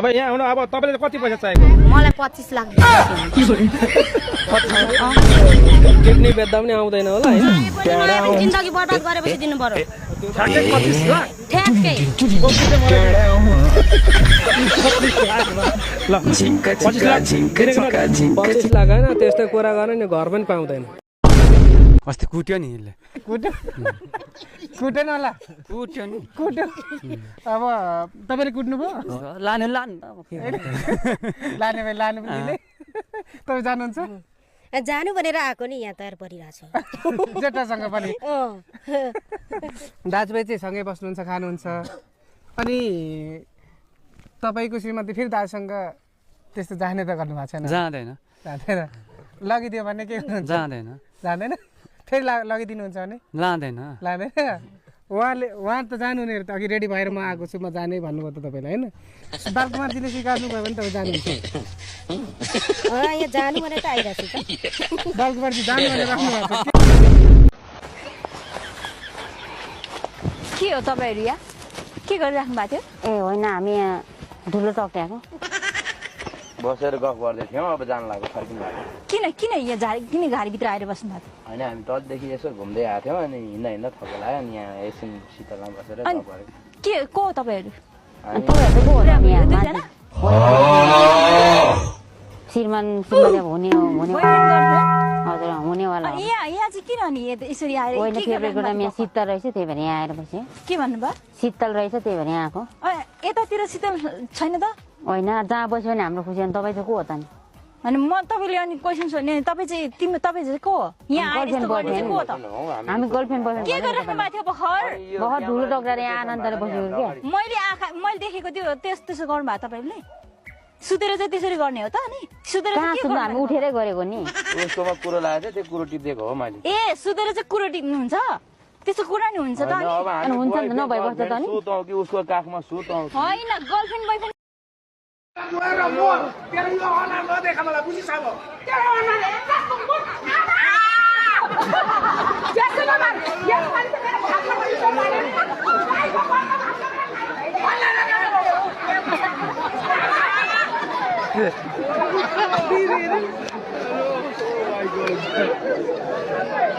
अब यहाँ आउनु अब तपाईले कति पैसा चाहिएको मलाई 25 लाख किडनी बेच्दा पनि आउँदैन होला हैन जिन्दगी बर्बाद गरेपछि दिनु पर्यो ठ्याक्कै 25 लाख ठ्याक्कै ल 25 लाख हैन त्यस्तो कुरा गर्ने नि घर पनि पाउँदैन अस्ति कुट्यो नि यसले कुटेन होला कुट्यो नि कुट्यो अब तपाईले कुट्नु भयो लाने लाने भाइ लानु पनि तपाईँ जानुहुन्छ जानु भनेर आएको नि यहाँ तयार परिरहेको छु जेठासँग पनि दाजुभाइ चाहिँ सँगै बस्नुहुन्छ खानुहुन्छ अनि तपाईँको श्रीमती फेरि दाजुसँग त्यस्तो जाने त गर्नु भएको छैन जाँदैन लगिदियो भने के हुन्छ जाँदैन फेरि लगिदिनुहुन्छ भने लाँदैन उहाँ त जानु नि त अघि रेडी भएर म आएको छु म जाने भन्नुभयो त तपाईँलाई होइन बालकुमारजीले सिकाउनु भयो भने तपाईँ जानुहुन्छ यहाँ जानु भने त आइरहेको छु त बालकुमारजी जानु भनेर राख्नु भएको के हो तपाईँहरू यहाँ के गरिराख्नु भएको थियो ए होइन हामी यहाँ धुलो टक्ट्याएको बसेर गफ गर्दै थियौँ अब जान लाग्यो फर्किनु लाग्यो किन यहाँ किन गाडीभित्र आएर बस्नु भएको होइन हामी तलदेखि यसो घुम्दै आएको थियौँ अनि हिँड्दा थप्पा लाग्यो अनि यहाँ एकछिन शीतलमा बसेर गफ गरेको के को हो तपाईँहरू श्रीमान हुने हजुर हुनेवाला यहाँ चाहिँ किन अनि यसरी आएर यहाँ शीतल रहेछ त्यही भएर यहाँ आएर बसेँ के भन्नुभयो शीतल रहेछ त्यही भएर यहाँ आएको यतातिर शीतल छैन त होइन जहाँ बस्यो भने हाम्रो खुसी अनि तपाईँ चाहिँ को हो त नि अनि म तपाईँले अनि क्वेसन सोध्ने तपाईँ चाहिँ को हो यहाँ हामी गर्लफ्रेन्ड बोयफ्रेन्ड के गरिराख्नु भएको थियो भर्खर धुलो टक्राएर यहाँ आनन्दले बसेको क्या मैले देखेको त्यो त्यसो गर्नु भएको तपाईँले सुतेर चाहिँ त्यसरी गर्ने हो त अनि सुतेर हामी उठेरै गरेको नि उसकोमा कुरो लागेको थियो त्यो कुरो टिप्दिएको हो मैले ए सुतेर चाहिँ कुरो टिप्नुहुन्छ त्यस्तो कुरा नि हुन्छ त अनि हुन्छ नि त नभए बस्छ त नि सुतौँ कि उसको काखमा सुतौँ होइन girlfriend boyfriend Oh my God.